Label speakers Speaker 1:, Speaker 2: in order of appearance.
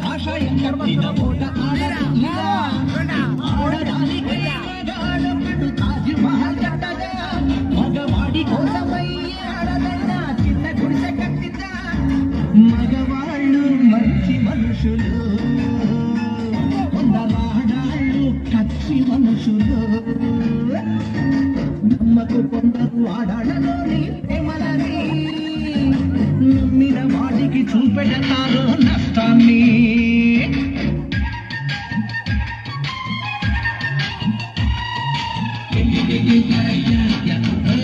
Speaker 1: కాషాయం కట్టిన పూట ఆడడానికి ఆడపడు తాజ్ మహల్ కట్టగా మగవాడి కోసమై ఆడదైనా చిన్న గుడిసె కట్టిందా మగవాళ్ళు మంచి మనుషులు కొందరాడాళ్ళు కచ్చి మనుషులు నమ్మకు కొందరు ఆడాళ్ళలోని ప్రేమలని నమ్మిన వాడికి చూపెడతారు నష్టాన్ని